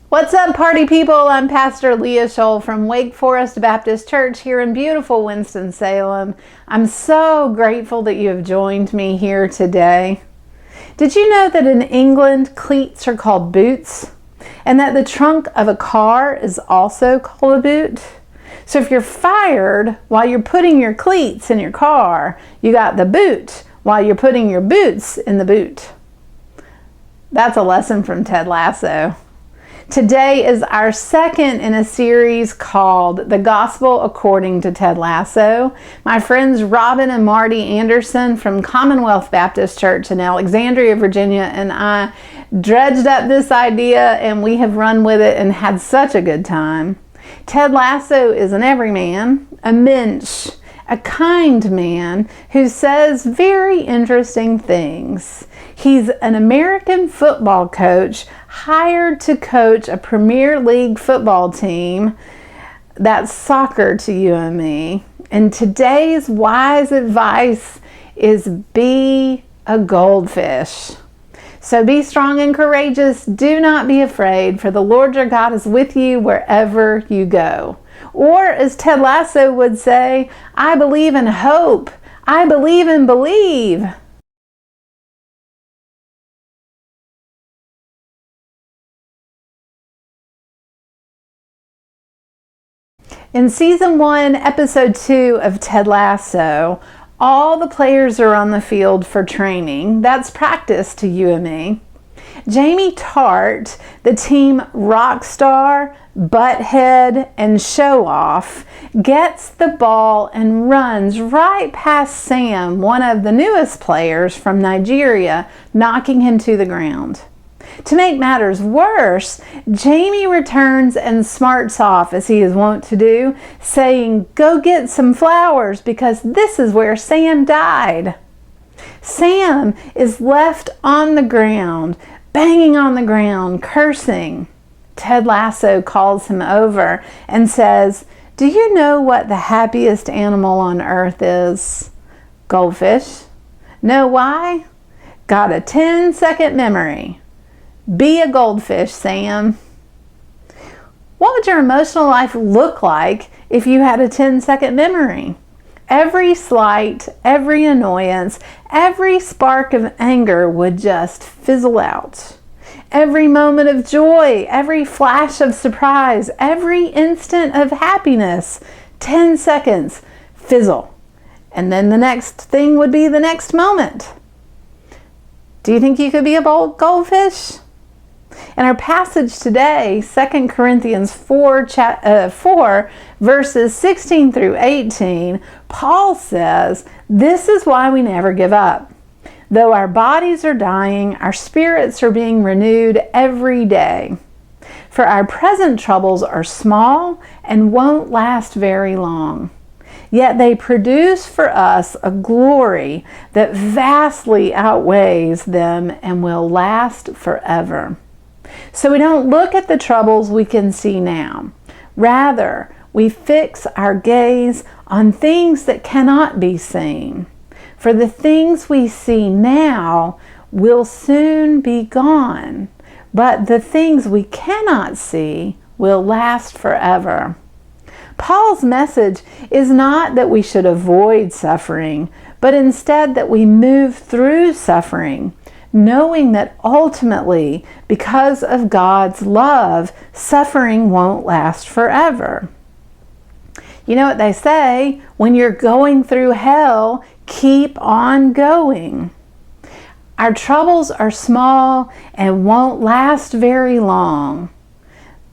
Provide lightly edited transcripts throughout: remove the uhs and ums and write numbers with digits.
What's up, party people? I'm Pastor Leah Scholl from Wake Forest Baptist Church here in beautiful Winston-Salem. I'm so grateful that you have joined me here today. Did you know that in England, cleats are called boots? And that the trunk of a car is also called a boot? So if you're fired while you're putting your cleats in your car, you got the boot while you're putting your boots in the boot. That's a lesson from Ted Lasso. Today is our second in a series called The Gospel According to Ted Lasso. My friends Robin and Marty Anderson from Commonwealth Baptist Church in Alexandria, Virginia, and I dredged up this idea and we have run with it and had such a good time. Ted Lasso is an everyman, a mensch, a kind man who says very interesting things. He's an American football coach hired to coach a Premier League football team. That's soccer to you and me. And today's wise advice is be a goldfish. So be strong and courageous. Do not be afraid, for the Lord your God is with you wherever you go. Or as Ted Lasso would say, I believe in hope. I believe and believe. In Season 1, Episode 2 of Ted Lasso, all the players are on the field for training. That's practice to you and me. Jamie Tart, the team rock star, butthead, and show-off, gets the ball and runs right past Sam, one of the newest players from Nigeria, knocking him to the ground. To make matters worse, Jamie returns and smarts off, as he is wont to do, saying, "Go get some flowers because this is where Sam died." Sam is left on the ground, banging on the ground, cursing. Ted Lasso calls him over and says, "Do you know what the happiest animal on earth is? Goldfish. Know why? Got a 10-second memory. Be a goldfish, Sam." What would your emotional life look like if you had a 10-second memory? Every slight, every annoyance, every spark of anger would just fizzle out. Every moment of joy, every flash of surprise, every instant of happiness, 10 seconds, fizzle. And then the next thing would be the next moment. Do you think you could be a goldfish? In our passage today, 2 Corinthians 4, verses 16 through 18, Paul says, "This is why we never give up. Though our bodies are dying, our spirits are being renewed every day. For our present troubles are small and won't last very long. Yet they produce for us a glory that vastly outweighs them and will last forever." So we don't look at the troubles we can see now. Rather, we fix our gaze on things that cannot be seen. For the things we see now will soon be gone, but the things we cannot see will last forever. Paul's message is not that we should avoid suffering, but instead that we move through suffering, knowing that ultimately, because of God's love, suffering won't last forever. You know what they say, when you're going through hell, keep on going. Our troubles are small and won't last very long.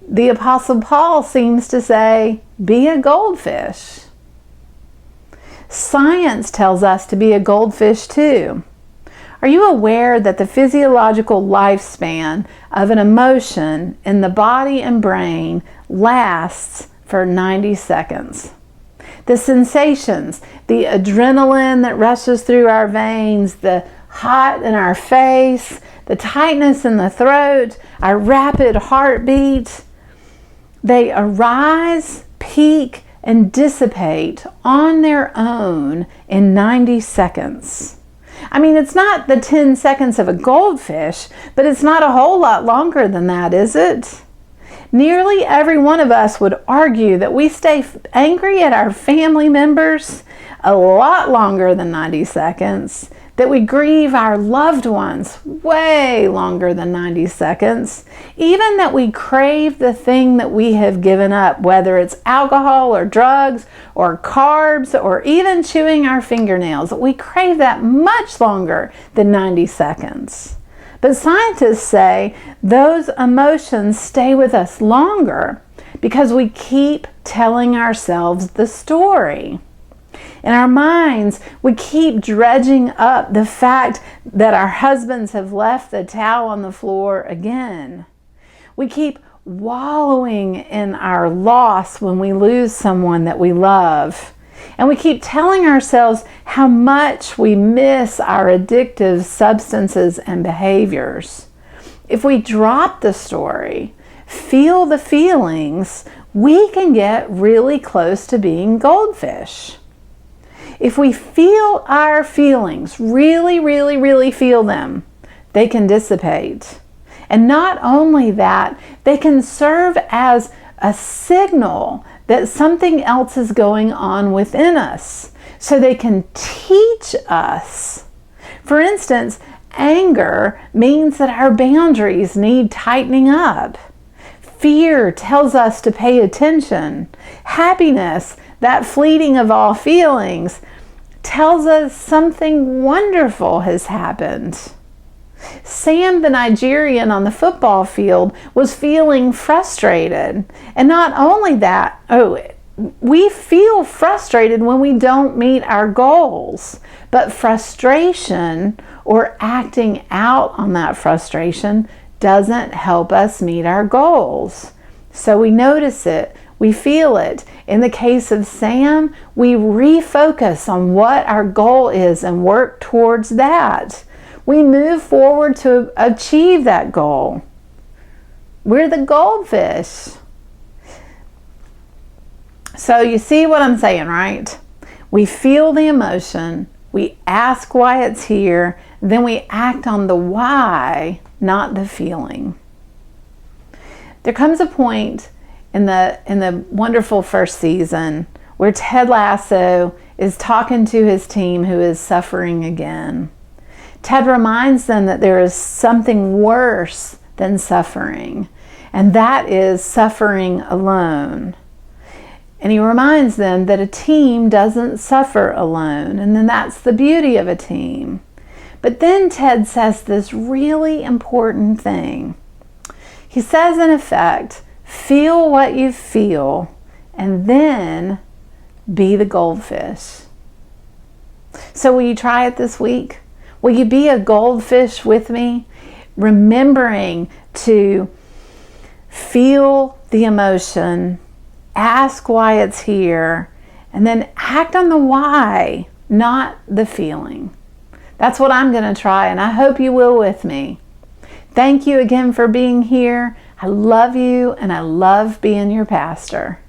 The Apostle Paul seems to say, be a goldfish. Science tells us to be a goldfish too. Are you aware that the physiological lifespan of an emotion in the body and brain lasts for 90 seconds? The sensations, the adrenaline that rushes through our veins, the hot in our face, the tightness in the throat, our rapid heartbeat, they arise, peak, and dissipate on their own in 90 seconds. I mean, it's not the 10 seconds of a goldfish, but it's not a whole lot longer than that, is it? Nearly every one of us would argue that we stay angry at our family members a lot longer than 90 seconds, that we grieve our loved ones way longer than 90 seconds, even that we crave the thing that we have given up, whether it's alcohol or drugs or carbs or even chewing our fingernails. We crave that much longer than 90 seconds. But scientists say those emotions stay with us longer because we keep telling ourselves the story. In our minds, we keep dredging up the fact that our husbands have left the towel on the floor again. We keep wallowing in our loss when we lose someone that we love. And we keep telling ourselves how much we miss our addictive substances and behaviors. If we drop the story, feel the feelings, we can get really close to being goldfish. If we feel our feelings, really feel them, they can dissipate. And not only that, they can serve as a signal that something else is going on within us. So they can teach us. For instance, anger means that our boundaries need tightening up. Fear tells us to pay attention. Happiness, that fleeting of all feelings, tells us something wonderful has happened. Sam, the Nigerian on the football field, was feeling frustrated. And not only that, we feel frustrated when we don't meet our goals. But frustration or acting out on that frustration doesn't help us meet our goals. So we notice it. We feel it. In the case of Sam, we refocus on what our goal is and work towards that. We move forward to achieve that goal. We're the goldfish. So you see what I'm saying, right? We feel the emotion, we ask why it's here, then we act on the why, not the feeling. There comes a point in the wonderful first season where Ted Lasso is talking to his team who is suffering again. Ted reminds them that there is something worse than suffering, and that is suffering alone. And he reminds them that a team doesn't suffer alone, and then that's the beauty of a team. But then Ted says this really important thing. He says, in effect, feel what you feel, and then be the goldfish. So will you try it this week? Will you be a goldfish with me? Remembering to feel the emotion, ask why it's here, and then act on the why, not the feeling. That's what I'm going to try, and I hope you will with me. Thank you again for being here. I love you, and I love being your pastor.